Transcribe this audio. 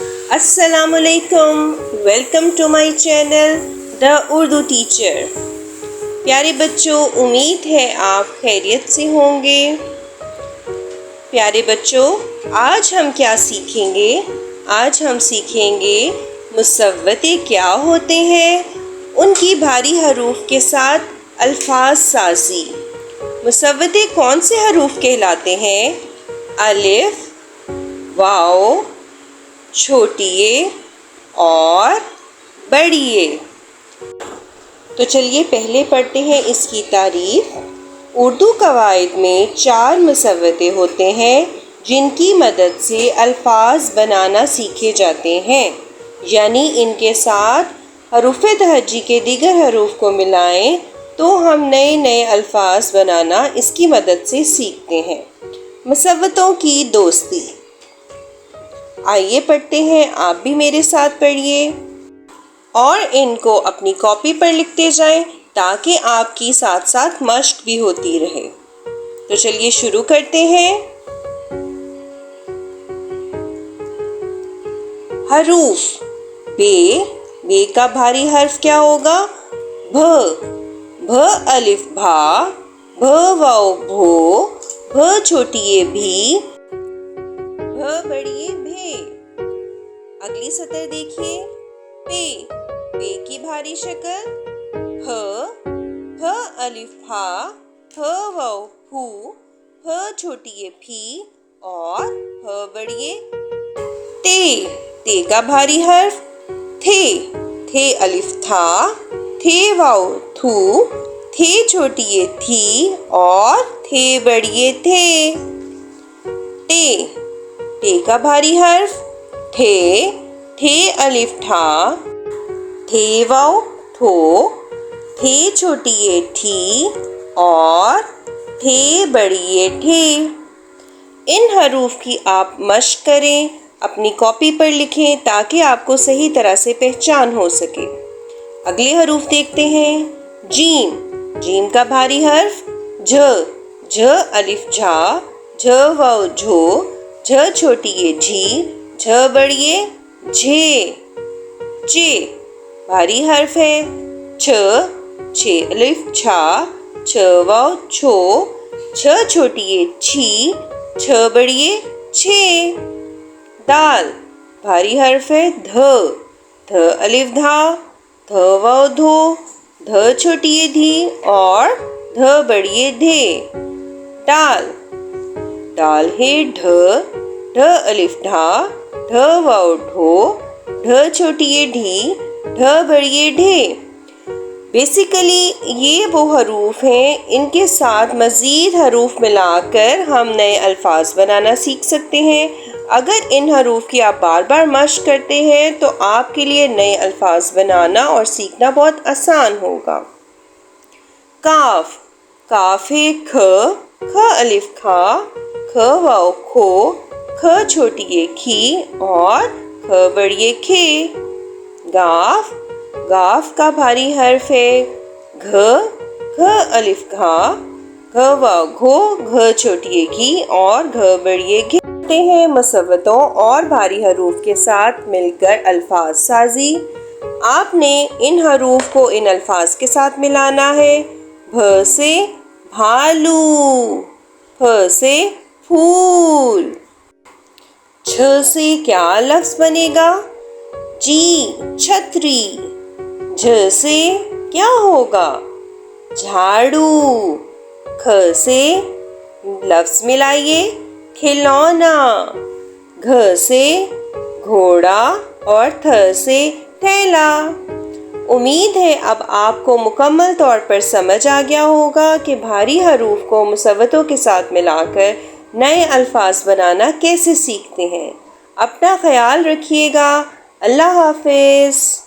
السلام علیکم، welcome to my channel the Urdu teacher. پیارے بچوں، امید ہے آپ خیریت سے ہوں گے۔ پیارے بچوں، آج ہم کیا سیکھیں گے؟ آج ہم سیکھیں گے مصوتے کیا ہوتے ہیں، ان کی بھاری حروف کے ساتھ الفاظ سازی۔ مصوتے کون سے حروف کہلاتے ہیں؟ الف، واو، چھوٹی اے اور بڑی اے۔ تو چلیے پہلے پڑھتے ہیں اس کی تعریف۔ اردو قواعد میں 4 مصوتے ہوتے ہیں جن کی مدد سے الفاظ بنانا سیکھے جاتے ہیں، یعنی ان کے ساتھ حروف تہجی کے دیگر حروف کو ملائیں تو ہم نئے الفاظ بنانا اس کی مدد سے سیکھتے ہیں۔ مصوتوں کی دوستی۔ آئیے پڑھتے ہیں، آپ بھی میرے ساتھ پڑھیے اور ان کو اپنی کاپی پر لکھتے جائیں تاکہ آپ کی ساتھ ساتھ مشق بھی ہوتی رہے۔ تو چلیے شروع کرتے ہیں۔ حروف۔ بے کا بھاری حرف کیا ہوگا؟ بھ۔ بھ الف بھا، بھ واو بھو، بھ چھوٹی اے بھی، بھ بڑی اے بھے۔ اگلی سطر دیکھیے۔ پے کی بھاری شکل بھ الف بھا، بھ واو بھو، بھ چھوٹی اے پھی اور بھ بڑی اے تے کا بھاری حرف تھے الف تھا، تھے واو تھو، تھے چھوٹی اے تھی اور تھے بڑی اے تھے۔ ٹے کا بھاری حرف تھے الف ٹھا، تھے واو تھو، تھے چھوٹی اے تھی اور تھے بڑی اے ٹھے۔ ان حروف کی آپ مشق کریں، اپنی کاپی پر لکھیں تاکہ آپ کو صحیح طرح سے پہچان ہو سکے۔ اگلے حروف دیکھتے ہیں۔ جیم کا بھاری حرف جھ الف جھا، جھ واو جھو، جھ چھوٹی اے جھی، جھ بڑی اے جھے۔ بھاری حرف ہے چھ الف چھا، چھ واو چھو، چھ چھوٹی اے چھی، چھ بڑی اے چھے۔ دال۔ بھاری حرف ہے دھ الف دھا، دھ واو دھو، دھ چھوٹی اے دھی اور دھ بڑی اے دھے۔ ڈال ہے ڈھ الف ڈھا، ڈھ واو ڈھو، ڈھ چھوٹی اے ڈھی، ڈھ بڑی اے ڈھے۔ بیسیکلی یہ وہ حروف ہیں، ان کے ساتھ مزید حروف ملا کر ہم نئے الفاظ بنانا سیکھ سکتے ہیں۔ اگر ان حروف کی آپ بار بار مشق کرتے ہیں تو آپ کے لیے نئے الفاظ بنانا اور سیکھنا بہت آسان ہوگا۔ کاف ہے کھ الف کھا، کھ واو کھو، کھ چھوٹی اے کھی اور کھ بڑی اے کھے۔ گاف کا بھاری حرف ہے گھ الف گھا، گھ واو گھو، گھ چھوٹی اے گھی اور گھ بڑی اے گھے۔ ہیں مصوتوں اور بھاری حروف کے ساتھ مل کر الفاظ سازی۔ آپ نے ان حروف کو ان الفاظ کے ساتھ ملانا ہے۔ بھ سے بھالو، پھ سے پھول۔ جھ سے کیا لفظ بنے گا؟ جی چھتری۔ جھ سے کیا ہوگا؟ جھاڑو۔ کھ سے لفظ ملائیے کھلونا۔ گھ سے گھوڑا اور تھ سے تھیلا۔ امید ہے اب آپ کو مکمل طور پر سمجھ آ گیا ہوگا کہ بھاری حروف کو مصوتوں کے ساتھ ملا کر نئے الفاظ بنانا کیسے سیکھتے ہیں۔ اپنا خیال رکھیے گا۔ اللہ حافظ۔